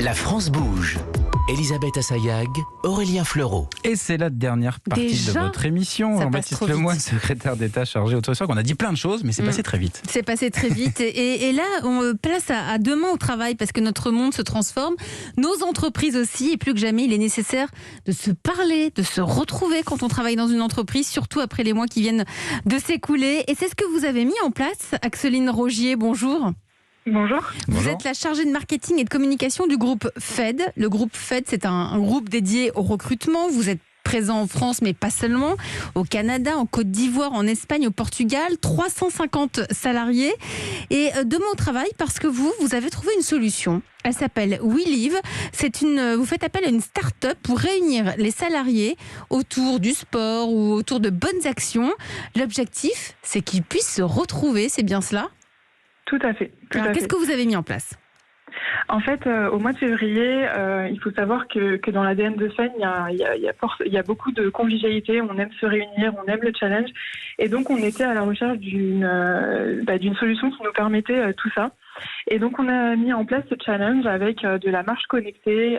La France bouge. Elisabeth Assayag, Aurélien Fleureau. Et c'est la dernière partie Déjà de votre émission. Ça Jean-Baptiste passe trop Lemoyne, vite. secrétaire d'État chargé au Trésor. On a dit plein de choses, mais c'est passé très vite. C'est passé très vite. Et là, on place à demain au travail parce que notre monde se transforme. Nos entreprises aussi. Et plus que jamais, il est nécessaire de se parler, de se retrouver quand on travaille dans une entreprise, surtout après les mois qui viennent de s'écouler. Et c'est ce que vous avez mis en place. Axeline Rogier, bonjour. Bonjour. Vous êtes la chargée de marketing et de communication du groupe FED. Le groupe FED, c'est un groupe dédié au recrutement. Vous êtes présent en France, mais pas seulement, au Canada, en Côte d'Ivoire, en Espagne, au Portugal, 350 salariés. Et demain au travail, parce que vous avez trouvé une solution. Elle s'appelle WeLive. Vous faites appel à une start-up pour réunir les salariés autour du sport ou autour de bonnes actions. L'objectif, c'est qu'ils puissent se retrouver, c'est bien cela ? Tout à fait. Alors, qu'est-ce que vous avez mis en place ? En fait, au mois de février, il faut savoir que dans l'ADN de FED, il y a beaucoup de convivialité. On aime se réunir, on aime le challenge. Et donc, on était à la recherche d'une solution qui nous permettait tout ça. Et donc, on a mis en place ce challenge avec de la marche connectée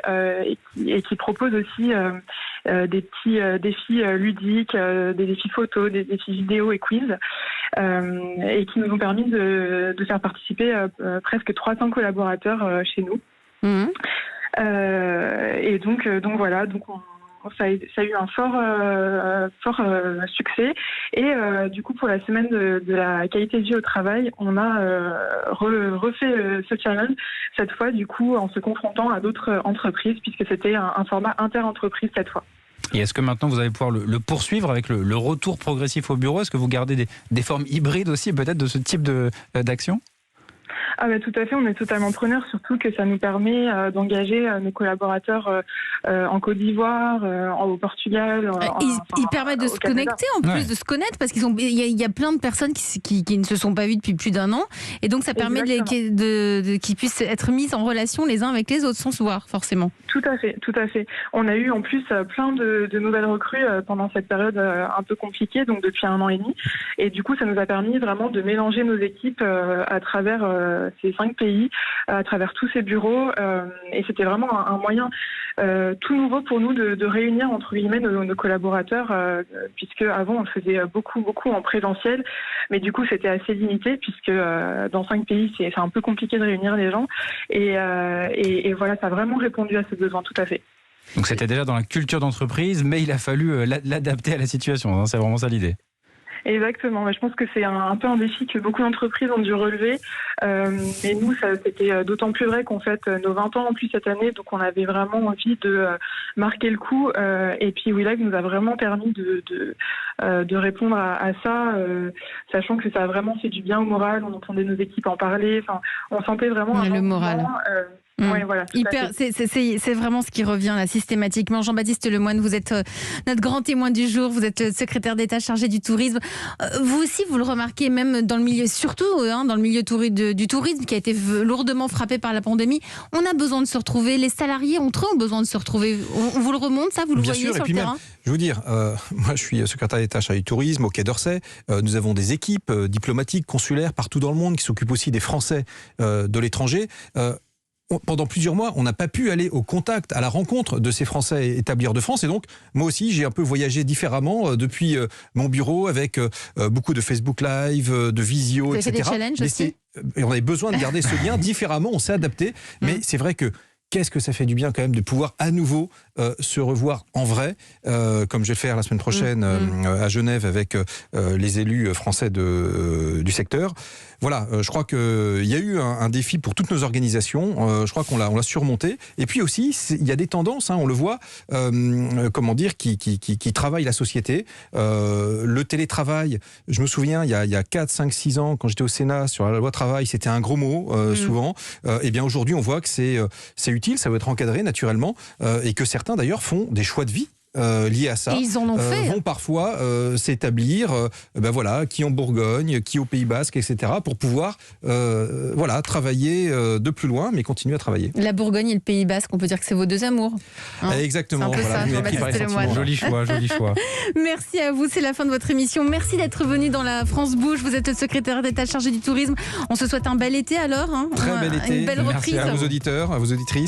et qui propose aussi des petits défis ludiques, des défis photos, des défis vidéo et quiz, et qui nous ont permis de faire participer presque 300 collaborateurs chez nous. Mmh. Et donc voilà, ça a eu un fort succès. Et du coup, pour la semaine de la qualité de vie au travail, on a refait ce challenge, cette fois, du coup, en se confrontant à d'autres entreprises, puisque c'était un format inter-entreprise cette fois. Et est-ce que maintenant vous allez pouvoir le poursuivre avec le retour progressif au bureau ? Est-ce que vous gardez des formes hybrides aussi, peut-être, de ce type d'action ? Ah bah, tout à fait, on est totalement preneurs, surtout que ça nous permet d'engager nos collaborateurs en Côte d'Ivoire, au Portugal. Ils permettent de se connecter, en plus de se connaître, parce qu'il y a plein de personnes qui ne se sont pas vues depuis plus d'1 an, et donc ça permet qu'ils puissent être mis en relation les uns avec les autres sans se voir, forcément. Tout à fait. On a eu en plus plein de nouvelles recrues pendant cette période un peu compliquée, donc depuis 1 an et demi, et du coup ça nous a permis vraiment de mélanger nos équipes à travers ces 5 pays, à travers tous ces bureaux, et c'était vraiment un moyen tout nouveau pour nous de réunir entre guillemets nos collaborateurs, puisque avant on le faisait beaucoup en présentiel, mais du coup c'était assez limité puisque dans 5 pays c'est un peu compliqué de réunir les gens, et voilà, ça a vraiment répondu à ce besoin, tout à fait. Donc c'était déjà dans la culture d'entreprise, mais il a fallu l'adapter à la situation, hein, c'est vraiment ça l'idée. Exactement, je pense que c'est un peu un défi que beaucoup d'entreprises ont dû relever, mais nous c'était d'autant plus vrai qu'on fête nos 20 ans en plus cette année, donc on avait vraiment envie de marquer le coup, et puis WeLive nous a vraiment permis de répondre à ça, sachant que ça a vraiment fait du bien au moral, on entendait nos équipes en parler, on sentait vraiment le moral. Ouais, voilà, c'est vraiment ce qui revient là systématiquement. Jean-Baptiste Lemoyne, vous êtes notre grand témoin du jour, vous êtes secrétaire d'État chargé du tourisme. Vous aussi, vous le remarquez même dans le milieu, surtout dans le milieu du tourisme qui a été lourdement frappé par la pandémie. On a besoin de se retrouver, les salariés entre eux ont besoin de se retrouver. On vous le remonte ça, vous le voyez sur le terrain ? Je veux dire, moi je suis secrétaire d'État chargé du tourisme au Quai d'Orsay. Nous avons des équipes diplomatiques, consulaires partout dans le monde qui s'occupent aussi des Français de l'étranger. Pendant plusieurs mois, on n'a pas pu aller au contact, à la rencontre de ces Français établis hors de France. Et donc, moi aussi, j'ai un peu voyagé différemment depuis mon bureau avec beaucoup de Facebook Live, de visio, etc. Vous avez fait des challenges aussi ? Et on avait besoin de garder ce lien différemment, on s'est adapté. Mais c'est vrai que qu'est-ce que ça fait du bien quand même de pouvoir à nouveau se revoir en vrai, comme je vais le faire la semaine prochaine à Genève avec les élus français du secteur. Voilà, je crois qu'il y a eu un défi pour toutes nos organisations. Je crois qu'on l'a surmonté. Et puis aussi, il y a des tendances, on le voit, qui travaillent la société. Le télétravail, je me souviens, il y a 4, 5, 6 ans, quand j'étais au Sénat sur la loi travail, c'était un gros mot, souvent. Et bien aujourd'hui, on voit que c'est utile, ça va être encadré naturellement, et que certains d'ailleurs font des choix de vie liés à ça. Et ils en ont fait. Vont parfois s'établir, qui en Bourgogne, qui au Pays Basque, etc., pour pouvoir travailler de plus loin, mais continuer à travailler. La Bourgogne et le Pays Basque, on peut dire que c'est vos deux amours. Exactement. C'est un peu ça, Jean-Baptiste Lemoyne. Joli choix. Merci à vous, c'est la fin de votre émission. Merci d'être venu dans la France Bouge. Vous êtes le secrétaire d'État chargé du tourisme. On se souhaite un bel été alors. Très bel été. Une belle reprise. Merci à vos auditeurs, à vos auditrices.